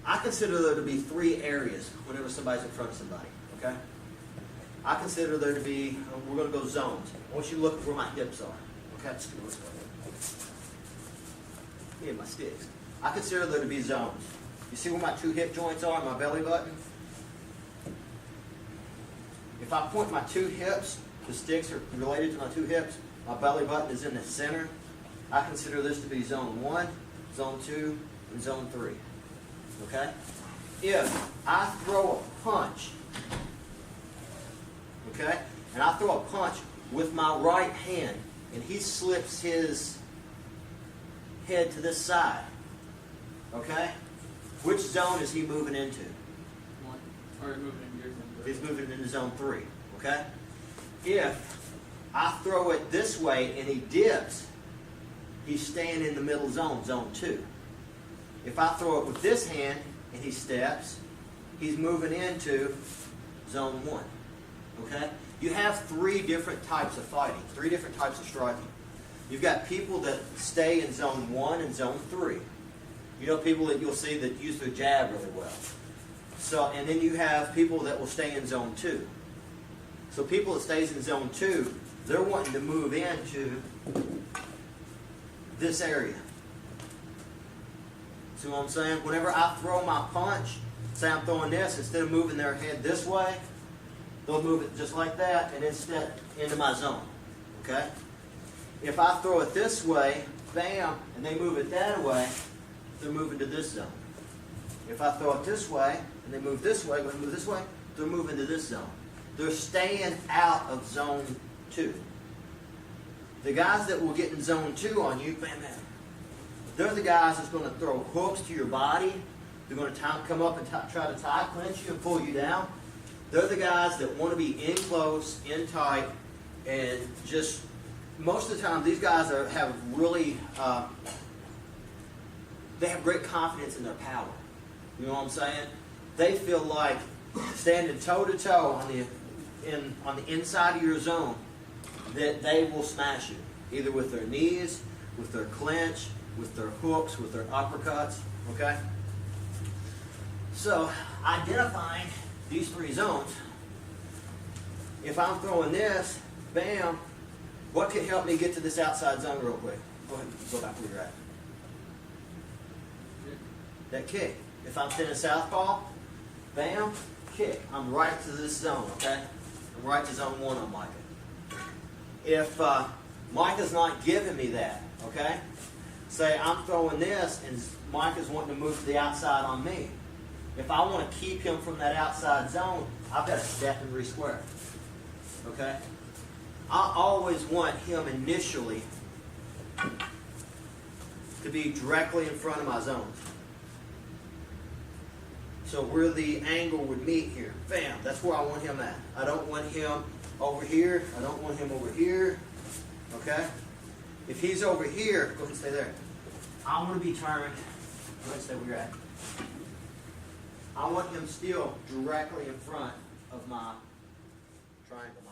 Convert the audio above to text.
I consider there to be three areas whenever somebody's in front of somebody, okay? I consider there to be, we're going to go zones. I want you to look at where my hips are, okay? Yeah, my sticks. I consider there to be zones. You see where my two hip joints are, my belly button? If I point my two hips, the sticks are related to my two hips, my belly button is in the center. I consider this to be zone 1, zone 2, and zone 3. Okay? If I throw a punch, okay, and I throw a punch with my right hand, and he slips his head to this side, okay, which zone is he moving into? 1. Or moving into your zone 3. He's moving into zone 3, okay? If I throw it this way and he dips, he's staying in the middle zone, zone 2. If I throw it with this hand and he steps, he's moving into zone 1, okay? You have three different types of fighting, three different types of striking. You've got people that stay in zone 1 and zone 3. You know, people that you'll see that use their jab really well. So, and then you have people that will stay in zone 2. So people that stays in zone 2, they're wanting to move into this area. See what I'm saying? Whenever I throw my punch, say I'm throwing this, instead of moving their head this way, they'll move it just like that and then step into my zone. Okay? If I throw it this way, bam, and they move it that way, they're moving to this zone. If I throw it this way, and they move this way, move this way, they're moving to this zone. They're staying out of zone 2. The guys that will get in zone 2 on you, bam, bam, they're the guys that's going to throw hooks to your body. They're going to come up and try to tie clinch you and pull you down. They're the guys that want to be in close, in tight, and just most of the time these guys have really they have great confidence in their power. You know what I'm saying? They feel like standing toe to toe on the inside of your zone, that they will smash you, either with their knees, with their clinch, with their hooks, with their uppercuts. Okay? So, identifying these three zones, if I'm throwing this, bam, what can help me get to this outside zone real quick? Go ahead, go back where you're at. That kick. If I'm standing southpaw, bam, kick. I'm right to this zone, okay? I'm right to zone 1 on Micah. If Micah's not giving me that, okay? Say I'm throwing this and Micah's wanting to move to the outside on me. If I want to keep him from that outside zone, I've got to step and re-square. Okay? I always want him initially to be directly in front of my zones. So where the angle would meet here, bam, that's where I want him at. I don't want him over here. I don't want him over here. Okay? If he's over here, go ahead and stay there. I want to be turned. Go ahead and stay where you're at. I want him still directly in front of my triangle.